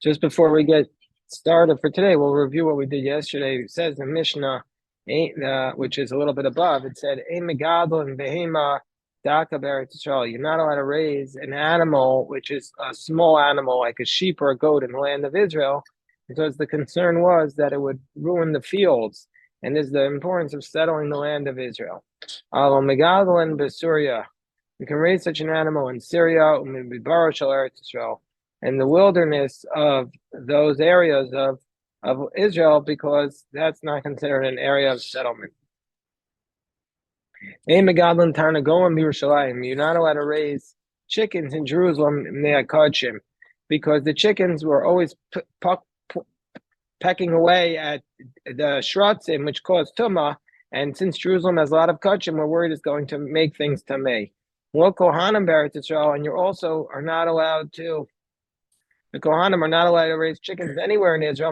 Just before we get started for today, we'll review what we did yesterday. It says the Mishnah, which is a little bit above, it said, Ein megadol and behema daka b'Eretz Yisrael. You're not allowed to raise an animal, which is a small animal like a sheep or a goat in the land of Israel, because the concern was that it would ruin the fields. And there's the importance of settling the land of Israel. Al megadol and b'Syria. You can raise such an animal in Syria, and the wilderness of those areas of Israel, because that's not considered an area of settlement. You're not allowed to raise chickens in Jerusalem because the chickens were always pecking away at the shratzim, which caused tumah, and since Jerusalem has a lot of kachim, we're worried it's going to make things tamei. Well, Kohanim B'Eretz Yisrael, and you also are not allowed to. The Kohanim are not allowed to raise chickens anywhere in Israel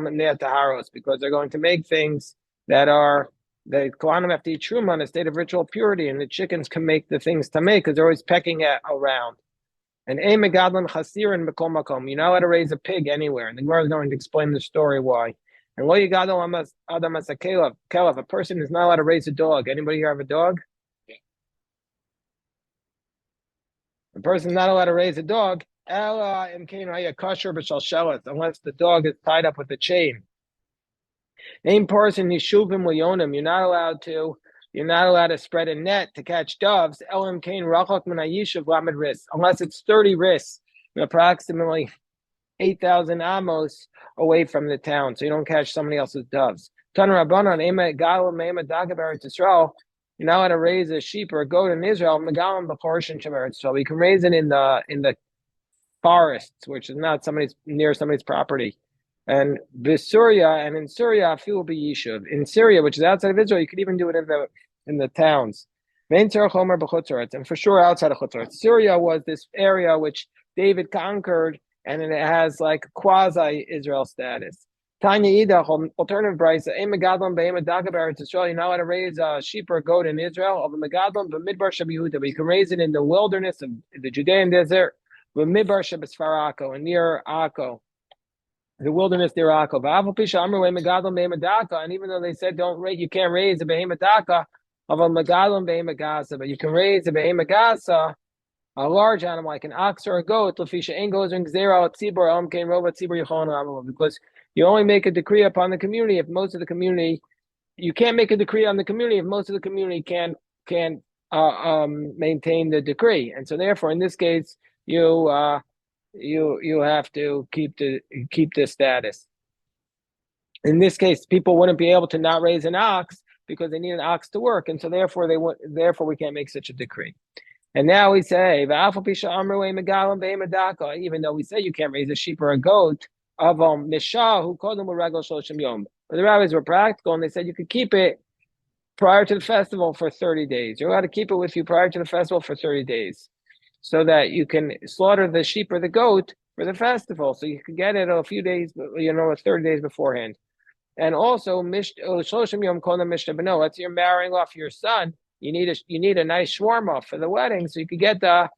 because they're going to make things that are, the Kohanim have to eat truma in a state of ritual purity, and the chickens can make the things to make because they're always pecking around. And you're not allowed to raise a pig anywhere. And the Gemara is going to explain the story why. And a person is not allowed to raise a dog. Anybody here have a dog? A person is not allowed to raise a dog unless the dog is tied up with a chain. You're not allowed to spread a net to catch doves unless it's 30 ris, approximately 8,000 amos away from the town, so you don't catch somebody else's doves. You're not allowed to raise a sheep or a goat in Israel. You can raise it in the forests, which is not near somebody's property. And Syria, and in Syria, will be Yishuv. In Syria, which is outside of Israel, you could even do it in the towns. And for sure outside of Chutzaret. Syria was this area which David conquered, and it has like quasi-Israel status. Tanya Idach, alternative price, you're not allowed to raise a sheep or a goat in Israel, but you can raise it in the wilderness of the Judean desert, and near Akko, the wilderness near Akko. And even though they said you can't raise a behemoth daka, but you can raise a behemoth gasa, a large animal like an ox or a goat, because you only make a decree upon the community if most of the community. You can't make a decree on the community if most of the community can maintain the decree, and so therefore, in this case, you have to keep the status. In this case, people wouldn't be able to not raise an ox because they need an ox to work, and so therefore we can't make such a decree. And now we say, even though we say you can't raise a sheep or a goat, but the rabbis were practical and they said you could keep it prior to the festival for 30 days. You're allowed to keep it with you prior to the festival for 30 days so that you can slaughter the sheep or the goat for the festival. So you can get it a few days, 30 days beforehand. And also, let's you're marrying off your son. You need a nice shawarma for the wedding, so you could get the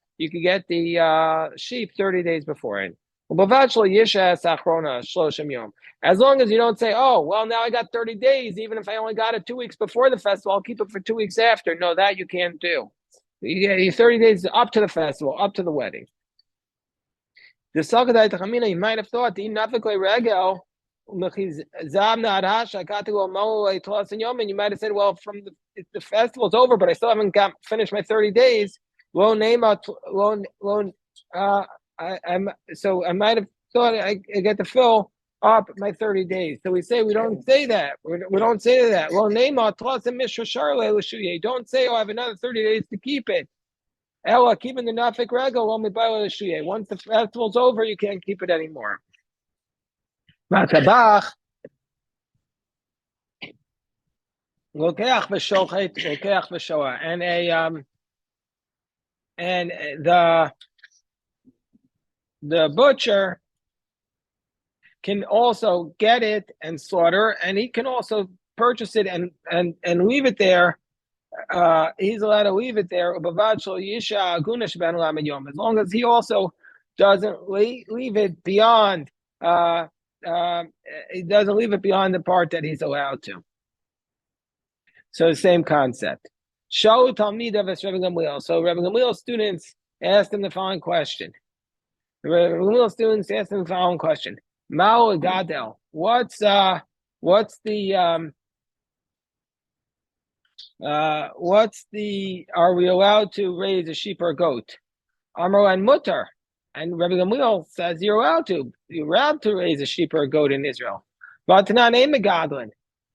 sheep 30 days beforehand. As long as you don't say, oh, well, now I got 30 days, even if I only got it 2 weeks before the festival, I'll keep it for 2 weeks after. No, that you can't do. You get 30 days up to the festival, up to the wedding. The Sakadai you might have thought the Nafikle Regel. And you might have said, well, the festival's over, but I still haven't finished my 30 days. So I might have thought I get to fill up my 30 days. So we say we don't say that. We don't say that. Well, don't say, oh, I have another 30 days to keep it. Ella, keeping the Nafik Regel, once the festival's over, you can't keep it anymore. And the butcher can also get it and slaughter, and he can also purchase it and leave it there. He's allowed to leave it there as long as he also doesn't leave it beyond he doesn't leave it beyond the part that he's allowed to. So the same concept. Shaul Talmidav es Rebbe Gamliel. So Rebbe Gamliel's students asked him the following question. Rebbe Gamliel's students asked him the following question. Mao Gadel. What's the are we allowed to raise a sheep or a goat? Amar and Mutter. And Rebbe Gamliel says you're allowed to. You're allowed to raise a sheep or a goat in Israel. But not a megadlin.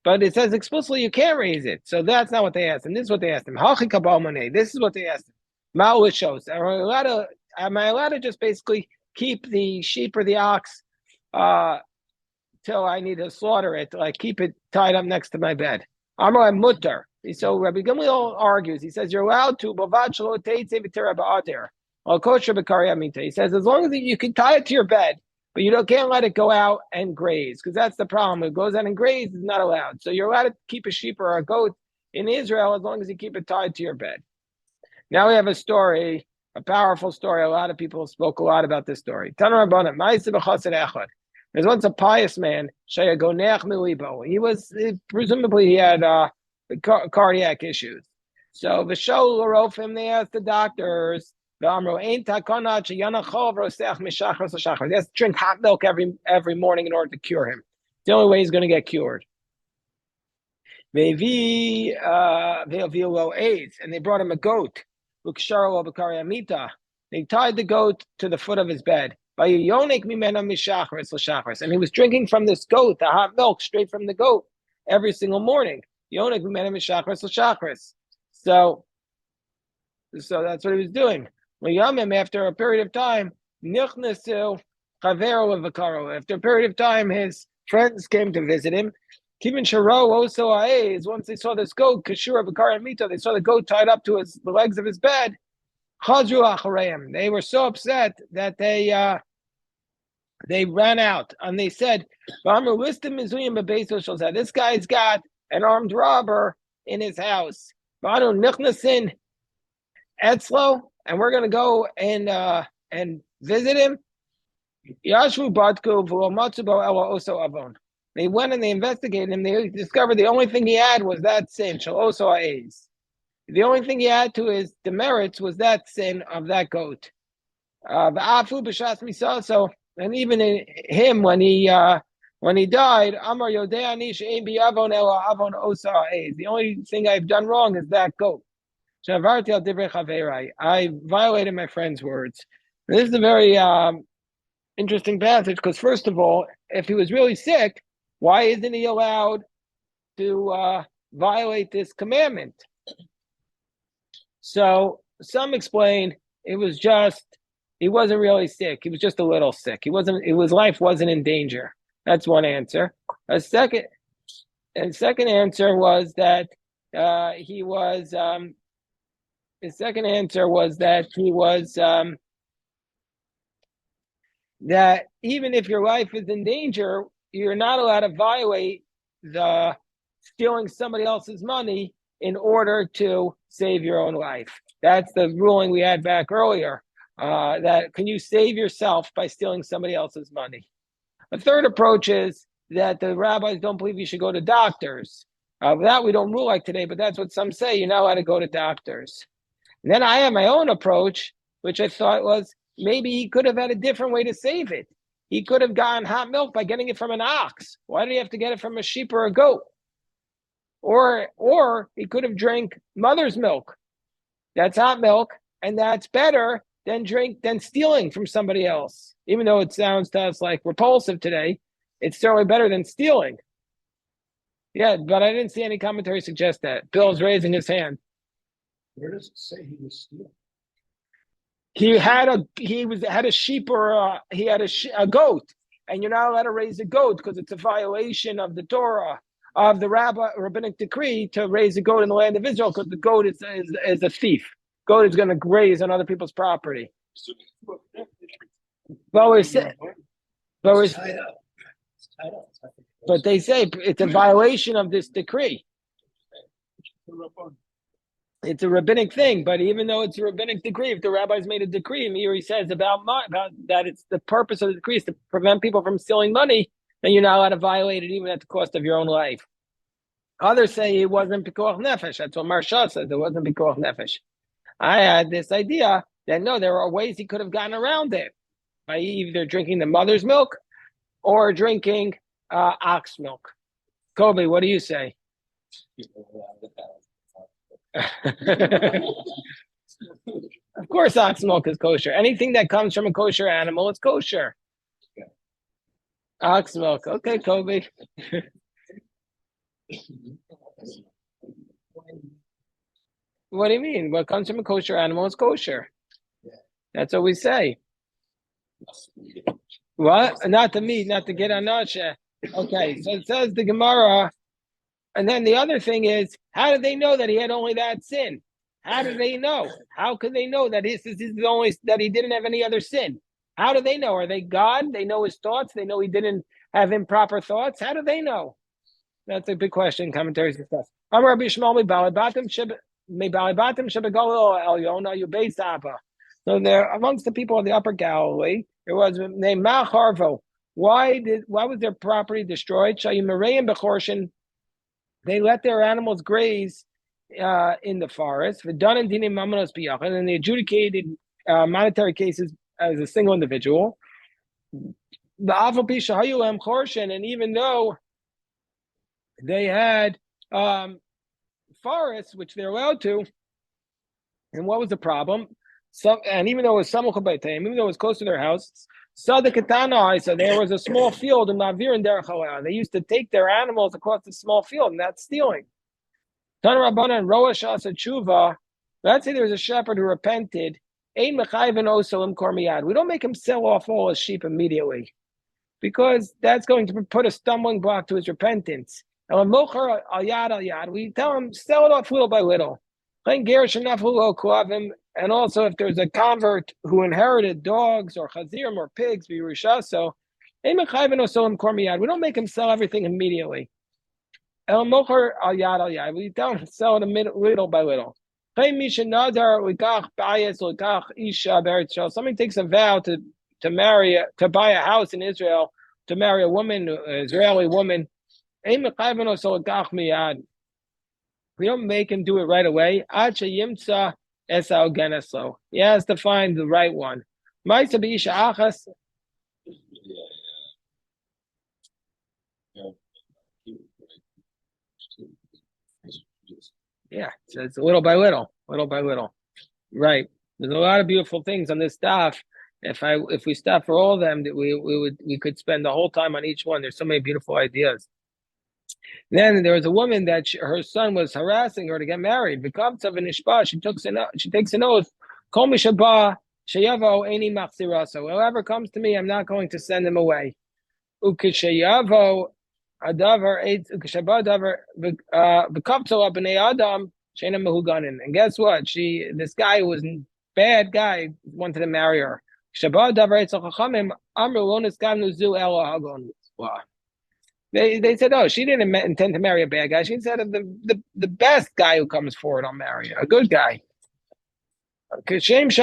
But it says explicitly you can't raise it. So that's not what they asked him. This is what they asked him. This is what they asked him. Ma'ul shows. Am I allowed to just basically keep the sheep or the ox till I need to slaughter it, like keep it tied up next to my bed? Amar mutter. So Rabbi Gamliel argues. He says you're allowed to. He says as long as you can tie it to your bed, but you can't let it go out and graze, because that's the problem. If it goes out and grazes, it's not allowed. So you're allowed to keep a sheep or a goat in Israel as long as you keep it tied to your bed. Now we have a story, a powerful story. A lot of people spoke a lot about this story. There's once a pious man, he was, presumably he had cardiac issues. So Vishol Larofim, they asked the doctors, he has to drink hot milk every morning in order to cure him. It's the only way he's going to get cured. Maybe AIDS, and they brought him a goat. They tied the goat to the foot of his bed. And he was drinking from this goat, the hot milk, straight from the goat every single morning. So that's what he was doing. After a period of time, after a period of time, his friends came to visit him. Once they saw this goat, they saw the goat tied up to the legs of his bed. They were so upset that they ran out, and they said, this guy's got an armed robber in his house. Etzlo, and we're going to go and visit him. They went and they investigated him. They discovered the only thing he had was that sin. The only thing he had to his demerits was that sin of that goat. So, and even in him when he died, the only thing I've done wrong is that goat. I violated my friend's words. And this is a very interesting passage, because first of all, if he was really sick, why isn't he allowed to violate this commandment? So some explain it was just, he wasn't really sick. He was just a little sick. His life wasn't in danger. That's one answer. A second answer was that he was that even if your life is in danger, you're not allowed to violate the stealing somebody else's money in order to save your own life. That's the ruling we had back earlier. That can you save yourself by stealing somebody else's money? A third approach is that the rabbis don't believe you should go to doctors. That we don't rule like today, but that's what some say. You're not allowed to go to doctors. And then I have my own approach, which I thought was maybe he could have had a different way to save it. He could have gotten hot milk by getting it from an ox. Why do you have to get it from a sheep or a goat? Or he could have drank mother's milk. That's hot milk, and that's better than stealing from somebody else. Even though it sounds to us like repulsive today, it's certainly better than stealing. Yeah, but I didn't see any commentary suggest that. Bill's raising his hand. Where does it say he was stealing? He had a sheep or a goat, and you're not allowed to raise a goat because it's a violation of the Torah, of the rabbinic decree to raise a goat in the land of Israel, because the goat is a thief. Goat is going to graze on other people's property. But they say it's a violation of this decree. It's a rabbinic thing, but even though it's a rabbinic decree, if the rabbis made a decree, he says about that it's the purpose of the decree is to prevent people from stealing money, then you're not allowed to violate it even at the cost of your own life. Others say it wasn't pikuach nefesh. That's what Marsha says. It wasn't pikuach nefesh. I had this idea that no, there are ways he could have gotten around it by either drinking the mother's milk or drinking ox milk. Kobe, what do you say? Of course, ox milk is kosher. Anything that comes from a kosher animal is kosher. Ox milk. Okay, Kobe. What do you mean? What comes from a kosher animal is kosher. That's what we say. What? Not the meat, not to get anashe. Okay, so it says the Gemara. And then the other thing is, how did they know that he had only that sin? How did they know? How could they know that this is the only that he didn't have any other sin? How do they know? Are they God? They know his thoughts. They know he didn't have improper thoughts. How do they know? That's a big question. Commentaries discuss. So there, amongst the people of the Upper Galilee, there was named Macharvo. Why was their property destroyed? They let their animals graze in the forest. And they adjudicated monetary cases as a single individual. And even though they had forests, which they're allowed to, and what was the problem? And even though it was even though it was close to their house, so there was a small field in Mavir and Derech. They used to take their animals across the small field, and that's stealing. Tan Rabbanan and Rosh Hashanah. Let's say there's a shepherd who repented. We don't make him sell off all his sheep immediately, because that's going to put a stumbling block to his repentance. We tell him sell it off little by little. And also, if there's a convert who inherited dogs or chazirim or pigs, we don't make him sell everything immediately. We tell him sell it little by little. Somebody takes a vow to buy a house in Israel, to marry a woman, an Israeli woman. We don't make him do it right away. He has to find the right one. Yeah, so it's little by little, little by little. Right. There's a lot of beautiful things on this stuff. If we stop for all of them, we could spend the whole time on each one. There's so many beautiful ideas. Then there was a woman that her son was harassing her to get married. Becomes of an ishba, she takes an oath. Kol mishaba sheyavo eni machziraso. Whoever comes to me, I'm not going to send him away. Ukesheyavo adavar eight ukeshaba adavar bekaptol abnei adam sheina mehuganin. And guess what? This guy who was a bad guy wanted to marry her. Shaba adavar eight chachamim amru lo niskanu zu elo hagon. Wow. They said, oh, she didn't intend to marry a bad guy. She said the best guy who comes forward, I'll marry her, a good guy. Just like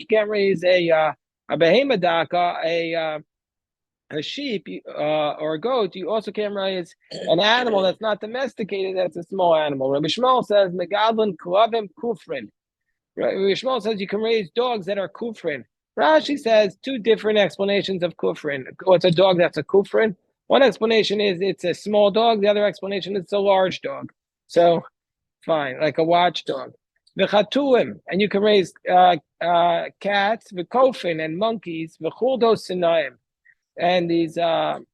you can't raise a behemoth, a sheep or a goat, you also can't raise an animal that's not domesticated, that's a small animal. Rabbi Shmuel says, Megadlin klavim kufrin. Rabbi Shmuel says you can raise dogs that are kufrin. Rashi says two different explanations of kufrin. What's a dog that's a kufrin? One explanation is it's a small dog. The other explanation is it's a large dog. So, fine, like a watchdog. V'chatuim, and you can raise cats, v'kofin, and monkeys, v'chuldos sinayim, and these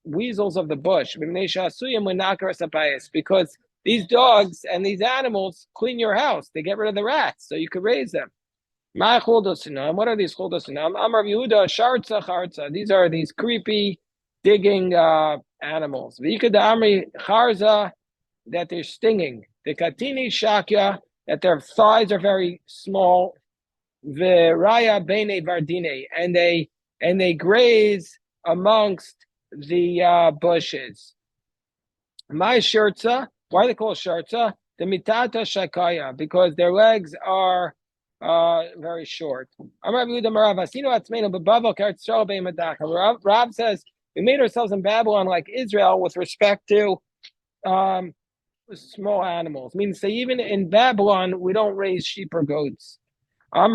weasels of the bush. Because these dogs and these animals clean your house. They get rid of the rats, so you could raise them. What are these chuldosinam? Amar Yehuda shartza charza. These are these creepy digging animals. V'ikad amri charza, that they're stinging. The katini shakya, that their thighs are very small. V'raya bene vardine, and they graze amongst the bushes. My shirtza, Why are they called shartza? The mitata shakaya, because their legs are very short. Rav says we made ourselves in Babylon like Israel with respect to small animals. Means say even in Babylon we don't raise sheep or goats. And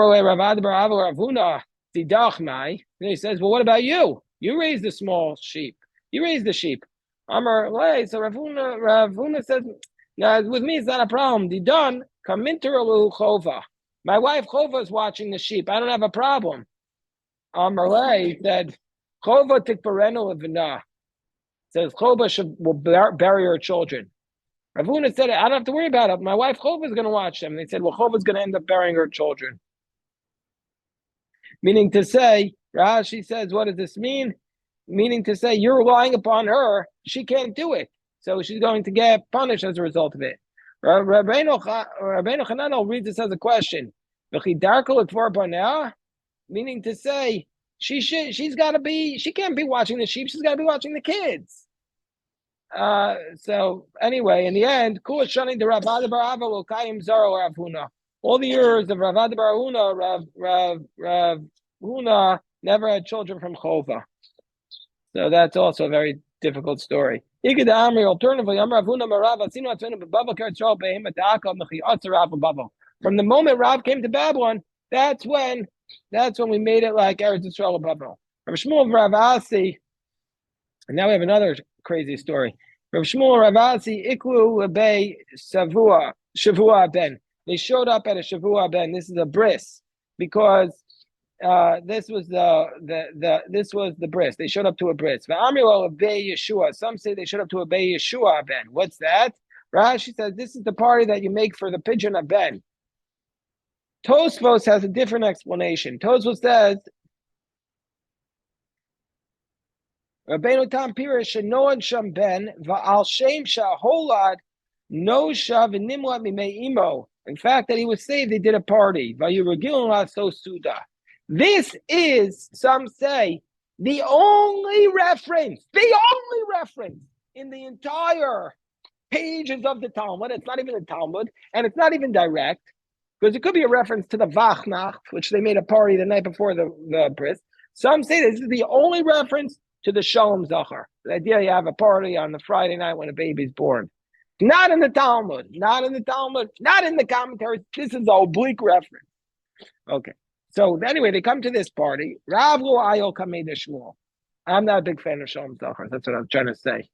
he says, well, what about you? You raise the small sheep. You raise the sheep. Amar lay. So Ravuna says, now with me it's not a problem. Didon kaminter chova. My wife Chova is watching the sheep. I don't have a problem. Amar lay said, Chova tikparenu levina. Says Chova will bury her children. Ravuna said, I don't have to worry about it. My wife Chova is going to watch them. They said, well, Chova is going to end up burying her children. Meaning to say, Rashi says, what does this mean? Meaning to say, you're relying upon her. She can't do it. So she's going to get punished as a result of it. Rabbeinu Chananel reads this as a question. Meaning to say, she can't be watching the sheep. She's got to be watching the kids. So anyway, in the end, all the years of Ravad Bar Rav Huna never had children from Chova. So that's also a very difficult story. Alternatively, from the moment Rav came to Babylon, that's when we made it like Eretz Yisrael of Babylon. Rav Shmuel Rav Asi, and now we have another crazy story. Rav Shmuel Rav Asi iklu lebei Shavua Ben. They showed up at a Shavua Ben. This is a bris because this was the bris. They showed up to a bris. V'amilo of Bei Yeshua. Some say they showed up to a Bei Yeshua Ben. What's that? Rashi says this is the party that you make for the pigeon of Ben. Tosfos has a different explanation. Tosfos says Rabbeinu Tam Pirish Shenoan Sham Ben Va'al Shem Shaholad No Shav Nimla Mimei Imo. In fact, that he was saved, they did a party. So Suda. This is, some say, the only reference in the entire pages of the Talmud. It's not even the Talmud, and it's not even direct, because it could be a reference to the Vachnach, which they made a party the night before the bris. Some say this is the only reference to the Shalom Zachar. The idea you have a party on the Friday night when a baby's born. Not in the Talmud, not in the commentaries. This is an oblique reference. Okay. So anyway, they come to this party. Rav lo ayol kamei Shmuel. I'm not a big fan of Shalom Zachar. That's what I'm trying to say.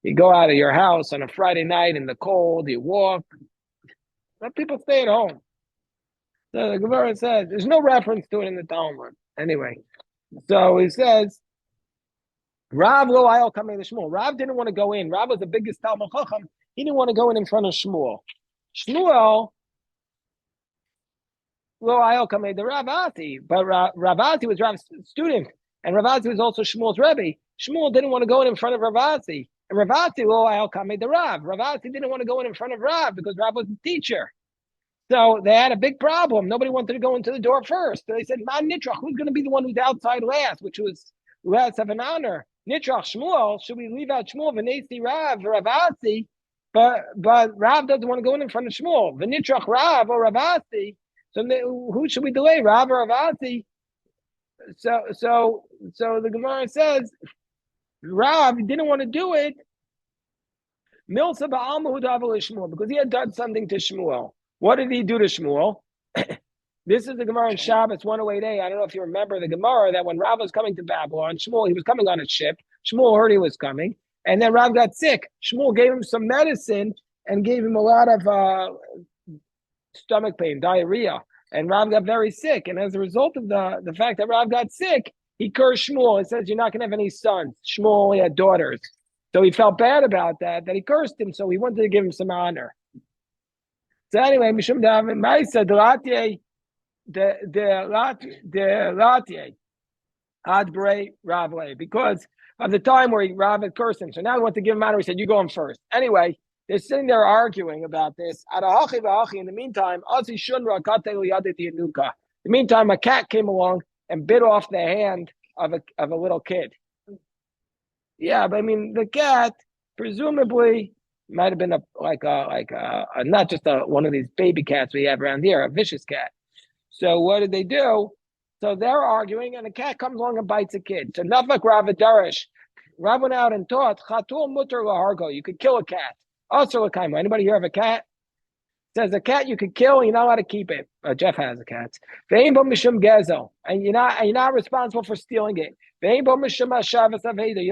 You go out of your house on a Friday night in the cold, you walk. Let people stay at home. So the Gemara says, there's no reference to it in the Talmud. Anyway, so he says, Rav lo ayol kamei Shmuel. Rav didn't want to go in. Rav was the biggest Talmud Chacham. He didn't want to go in front of Shmuel. Shmuel, well, I'll come the Ravati, but Ravati was Rav's student, and Ravati was also Shmuel's Rebbe. Shmuel didn't want to go in front of Ravati, and Ravati, well, I'll come the Rav. Ravati didn't want to go in front of Rav because Rav was the teacher. So they had a big problem. Nobody wanted to go into the door first. So they said, Man Nitrach, who's going to be the one who's outside last, which was last of an honor? Nitrach Shmuel, should we leave out Shmuel, Venesi Rav, Ravati? But Rav doesn't want to go in front of Shmuel. V'nitrach Rav or Ravasi. So who should we delay, Rav or Ravasi? So the Gemara says Rav didn't want to do it. Milsa ba'alma hudavel Shmuel, because he had done something to Shmuel. What did he do to Shmuel? This is the Gemara in Shabbos 108a. I don't know if you remember the Gemara that when Rav was coming to Babylon, Shmuel, he was coming on a ship. Shmuel heard he was coming. And then Rav got sick. Shmuel gave him some medicine and gave him a lot of stomach pain, diarrhea. And Rav got very sick. And as a result of the fact that Rav got sick, he cursed Shmuel. He says, you're not going to have any sons. Shmuel only had daughters. So he felt bad about that he cursed him. So he wanted to give him some honor. So anyway, Mishum Davin Maisa Delatye Adbre Ravle, because of the time where Rav had cursed him. So now he wanted to give him honor. He said, you go in first. Anyway, they're sitting there arguing about this. In the meantime, in the meantime, a cat came along and bit off the hand of a little kid. Yeah, but I mean, the cat, presumably, Might have been not just one of these baby cats we have around here, a vicious cat. So what did they do? So they're arguing, and a cat comes along and bites a kid. So Nafak Rav Darish, Rav went out and taught Chatul Mutter Lahargo. You could kill a cat. Also, anybody here have a cat? Says a cat you could kill, you're not allowed to keep it. Jeff has a cat. And you're not responsible for stealing it. You don't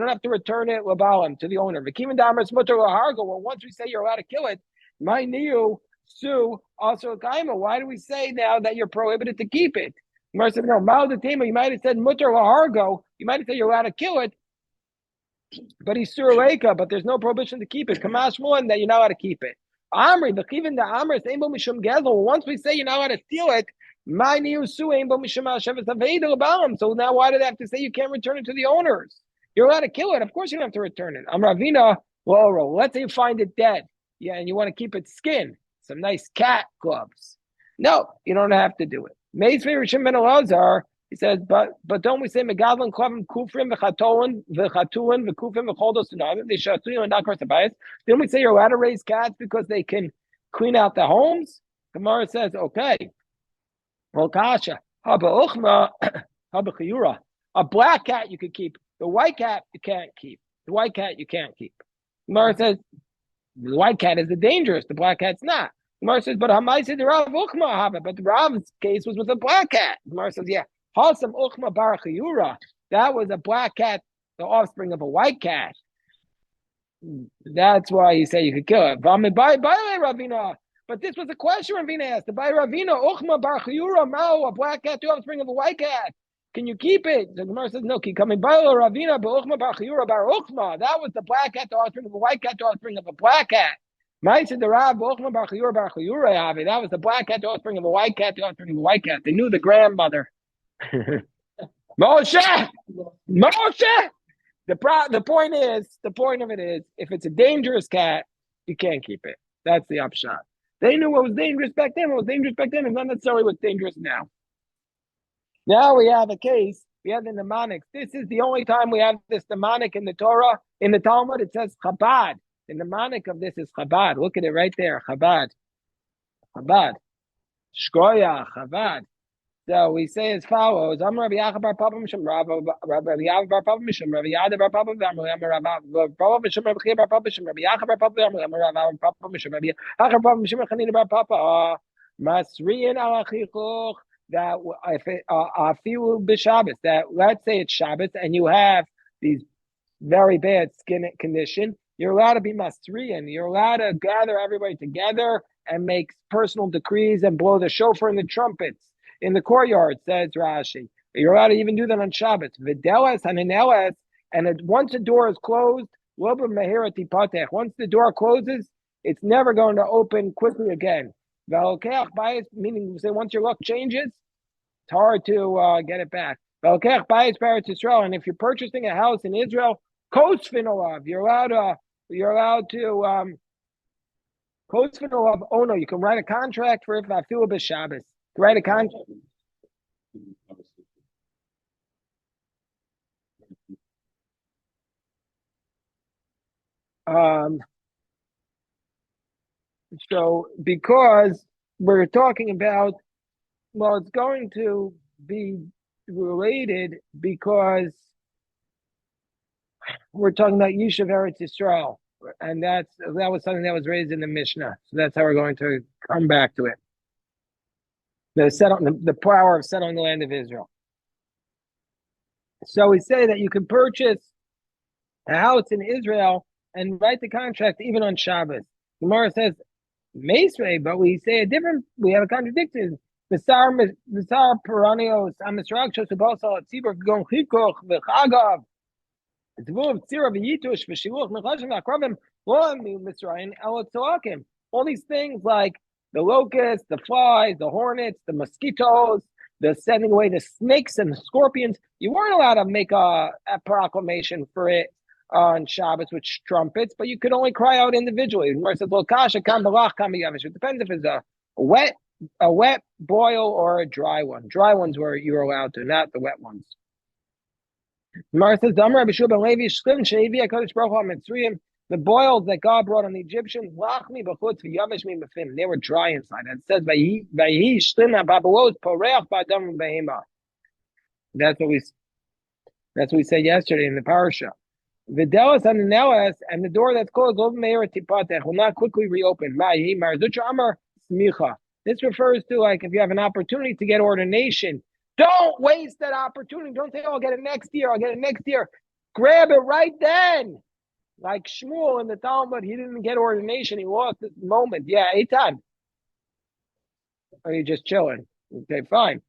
have to return it to the owner. Well, once we say you're allowed to kill it, my niu su also kaima. Why do we say now that you're prohibited to keep it? No, you might have said mutter lahargo. You might have said you're allowed to kill it, but he's suraleka, but there's no prohibition to keep it. Kamash one that you're not allowed to keep it. Amri, the even the Amri, mishum gezel. Once we say you're not allowed to steal it, my new su mishum. So now why do they have to say you can't return it to the owners? You're allowed to kill it. Of course you don't have to return it. Ravina, well, let's say you find it dead. Yeah, and you want to keep its skin, some nice cat gloves. No, you don't have to do it. Meis Rishim ben Elazar, he says, but don't we say megadlin klavim kufrim v'chatolin v'kufim v'choldos tsunami? They shatuyim and not korsabayis. Didn't we say you're allowed to raise cats because they can clean out the homes? Gemara says, okay. Well, kasha haba uchma haba chiyura. A black cat you could keep. The white cat you can't keep. The white cat you can't keep. Gemara says the white cat is the dangerous. The black cat's not. Gemara says, but hamaisi the Rav uchma haba. But the Rav's case was with a black cat. Gemara says, yeah. Hasam uchma bar chiyura. That was a black cat, the offspring of a white cat. That's why you say you could kill it. Ravina. But this was a question Ravina asked. By Ravina, uchma bar chiyura mao, a black cat, the offspring of a white cat. Can you keep it? The Gemara says, no, keep coming. By Ravina, uchma bar chiyura bar uchma. That was the black cat, the offspring of a white cat, the offspring of a black cat. That was the black cat, the offspring of a white cat, the offspring of a white cat. They knew the grandmother. Moshe. The point of it is, if it's a dangerous cat, you can't keep it. That's the upshot. They knew what was dangerous back then. What was dangerous back then is not necessarily what's dangerous now. Now we have a case. We have the mnemonics. This is the only time we have this mnemonic in the Torah. In the Talmud, it says Chabad. The mnemonic of this is Chabad. Look at it right there. Chabad. Shkoya. Chabad. So we say as follows: I'm Rabbi Yaakov bar Papa Mishum Rabbi Yaakov bar Papa Mishum Rabbi Yada bar Papa V'Amr Rabbi Papa Mishum Rabbi Chia bar Papa Mishum Rabbi Yaakov bar Papa V'Amr Rabbi Papa Mishum Rabbi Yaakov bar Papa Mishum Chanina bar Papa Masriyin al Achichuch. That if afilu b'Shabbos, that let's say it's Shabbos and you have these very bad skin condition, you're allowed to be masriyin. You're allowed to gather everybody together and make personal decrees and blow the shofar and the trumpets in the courtyard, says Rashi. You're allowed to even do that on Shabbos. Videlas haninelas, and once the door is closed, once the door closes, it's never going to open quickly again. Meaning, say once your luck changes, it's hard to get it back. And if you're purchasing a house in Israel, you're allowed to oh no, you can write a contract for if I feel b'Shabbos. Write a contract. So because we're talking about, well, it's going to be related because we're talking about Yishuv Eretz Yisrael, and that was something that was raised in the Mishnah. So that's how we're going to come back to it. The power of settling the land of Israel. So we say that you can purchase a house in Israel and write the contract even on Shabbos. Gemara says Meisrei, but we say we have a contradiction. The Sar Peranios Amisrakshos Ubasal Tzibur Gon Chikoch V'Chagav Zvuv Tzira V'Yitush V'Shiluch Mechashim V'Akravim Lo Mitzrayim El Tzoakim. All these things like the locusts, the flies, the hornets, the mosquitoes, the sending away the snakes and the scorpions. You weren't allowed to make a proclamation for it on Shabbos with trumpets, but you could only cry out individually. It depends if it's a wet boil or a dry one. Dry ones where you're allowed to, not the wet ones. The boils that God brought on the Egyptians, lachmi b'chutz v'yavishmi b'fim. They were dry inside. And it says, "Vayhi shtina babalos poreach ba'adam behema." That's what we that's what we said yesterday in the parasha. Videlis and the Nelas, and the door that's closed over Meir Tipatech will not quickly reopen. This refers to like if you have an opportunity to get ordination, don't waste that opportunity. Don't say, "Oh, I'll get it next year. I'll get it next year." Grab it right then. Like Shmuel in the Talmud, he didn't get ordination. He lost this moment. Yeah, Eitan. Or are you just chilling? Okay, fine.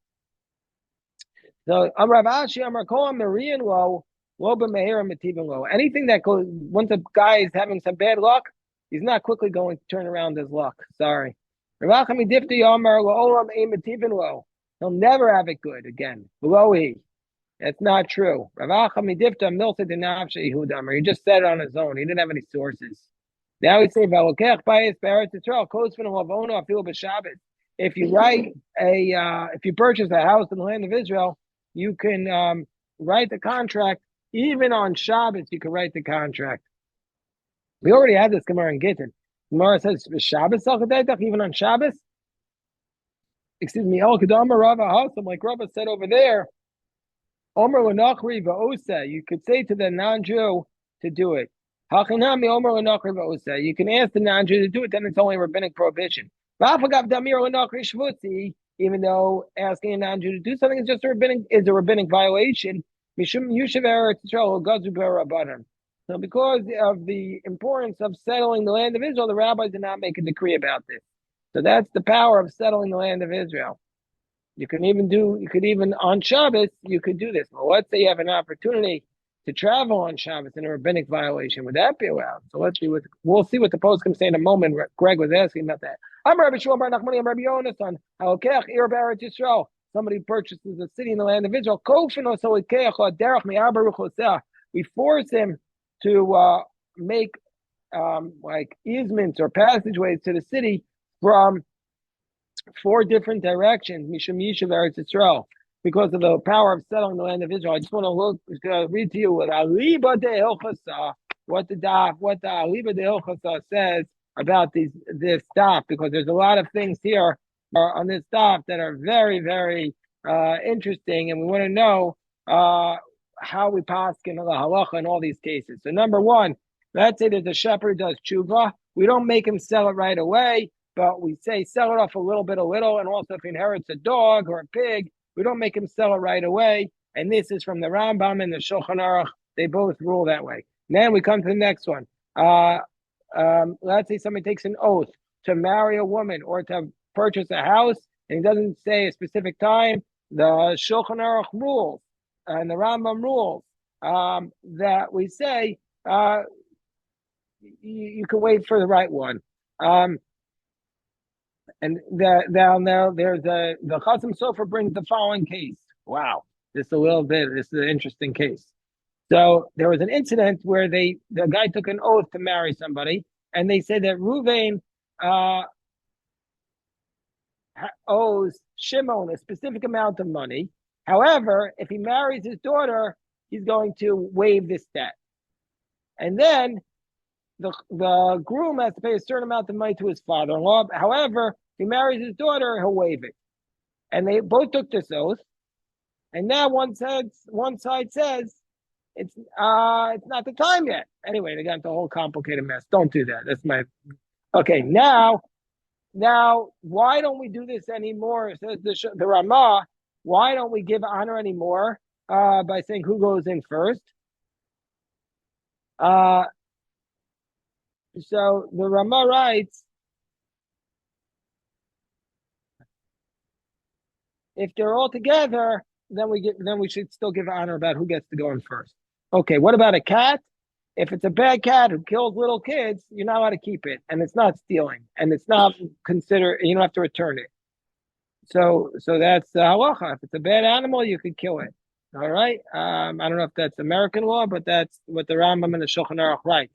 So Rav Ashi, Amar Kohen, Marian Lo, Loba Meher, Mativin Lo. Anything that goes, once a guy is having some bad luck, he's not quickly going to turn around his luck. Sorry. Rav Achami Difti Amar Lo Olam Ein Mativin Lo. He'll never have it good again. Below he. That's not true. Rav Achami Difta Milta Dinavsha Yehudamar. He just said it on his own. He didn't have any sources. Now we say Valokech Bayis Beretz Yisrael Kosvin Lavona Afil B'Shabbos. If you write if you purchase a house in the land of Israel, you can write the contract even on Shabbos. You can write the contract. We already had this Gemara in Gittin. Gemara says Shabbos even on Shabbos. Excuse me, El Kedama Rava Hasam, like Rava said over there. Omer Lanachri Va'osa. You could say to the non-Jew to do it. Hachinami Omer Lanachri Va'osa. You can ask the non-Jew to do it. Then it's only a rabbinic prohibition. Even though asking a non-Jew to do something is just a rabbinic violation. So because of the importance of settling the land of Israel, the rabbis did not make a decree about this. So that's the power of settling the land of Israel. You could even on Shabbos, you could do this. Well, let's say you have an opportunity to travel on Shabbos in a rabbinic violation. Would that be allowed? So we'll see what the post can say in a moment. Greg was asking about that. I'm Rabbi Shmuel Bar Nachmani, I'm Rabbi Yonasan. Halokech Ir B'Eretz Yisrael. Somebody purchases a city in the land of Israel. We force him to make like easements or passageways to the city from 4 different directions. Mishum Yishuv Eretz Yisrael. Because of the power of settling the land of Israel. I just want to read to you what Aliba de Hilchasa, what the Aliba de Hilchasa says about this stop, because there's a lot of things here on this stop that are very, very interesting, and we want to know how we pass in the halacha in all these cases. So number one, let's say there's a shepherd who does tshuva. We don't make him sell it right away, but we say sell it off a little, and also if he inherits a dog or a pig, we don't make him sell it right away. And this is from the Rambam and the Shulchan Aruch. They both rule that way. And then we come to the next one. Let's say somebody takes an oath to marry a woman or to purchase a house, and he doesn't say a specific time. The Shulchan Aruch rules and the Rambam rules that we say you can wait for the right one. And down there, there's the Chasam Sofer brings the following case. Wow, this is an interesting case. So there was an incident where the guy took an oath to marry somebody, and they said that Ruvain owes Shimon a specific amount of money. However, if he marries his daughter, he's going to waive this debt. And then the groom has to pay a certain amount of money to his father-in-law. However, if he marries his daughter, he'll waive it. And they both took this oath. And now one side says it's not the time yet. Anyway, they got into a whole complicated mess. Don't do that. That's my okay. Now, why don't we do this anymore? Says the Ramah. Why don't we give honor anymore by saying who goes in first? So the Ramah writes, if they're all together, then we should still give honor about who gets to go in first. Okay, what about a cat? If it's a bad cat who kills little kids, you're not allowed to keep it, and it's not stealing, and it's not considered. You don't have to return it. So that's halacha. If it's a bad animal, you could kill it. All right. I don't know if that's American law, but that's what the Rambam and the Shulchan Aruch write.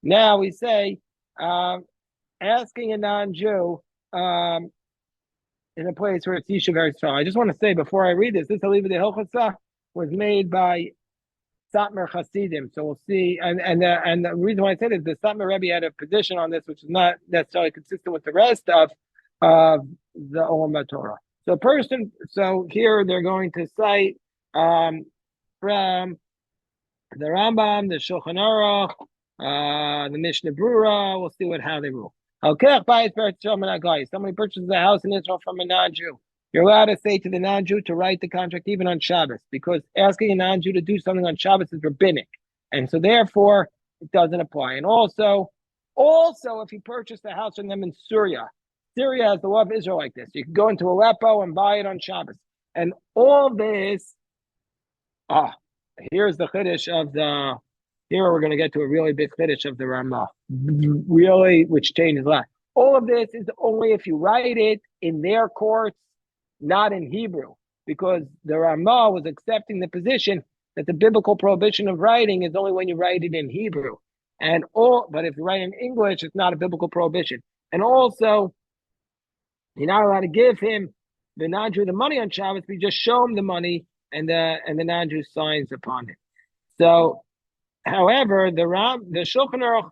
Now we say asking a non-Jew in a place where it's Yishuv Eretz Yisrael. I just want to say before I read this Aliva de Hilchasa was made by Satmar Hasidim. So we'll see. And the reason why I said it, the Satmar Rebbe had a position on this, which is not necessarily consistent with the rest of the Olam Torah. So here they're going to cite from the Rambam, the Shulchan Aruch, the Mishnah Brura. We'll see how they rule. Somebody purchases a house in Israel from a non-Jew. You're allowed to say to the non-Jew to write the contract even on Shabbos, because asking a non-Jew to do something on Shabbos is rabbinic, and so therefore it doesn't apply. And also, if you purchase a house from them in Syria has the law of Israel like this. You can go into Aleppo and buy it on Shabbos, and all this. Here's the chiddush of the. Here we're going to get to a really big chiddush of the Ramah, really, which changes a lot. All of this is only if you write it in their courts, not in Hebrew, because the Ramah was accepting the position that the biblical prohibition of writing is only when you write it in Hebrew, but if you write in English, it's not a biblical prohibition. And also, you're not allowed to give him the non-Jew the money on Shabbos, but you just show him the money, and the non-Jew signs upon it. So, however, the Shulchan Aruch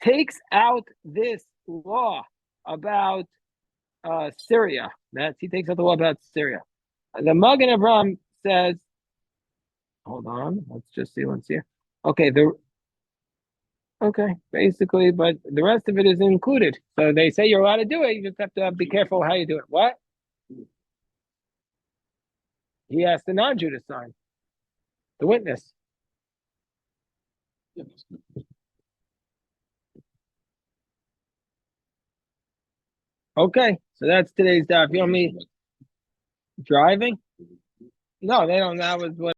takes out this law about Syria. He takes out the law about Syria. The Magen Avraham says, hold on, let's just see what's here. Okay, basically, but the rest of it is included. So they say you're allowed to do it. You just have to be careful how you do it. What? He asked the non-Jew to sign, the witness. Okay, so that's today's daf. You know me driving? No, they don't. That was what.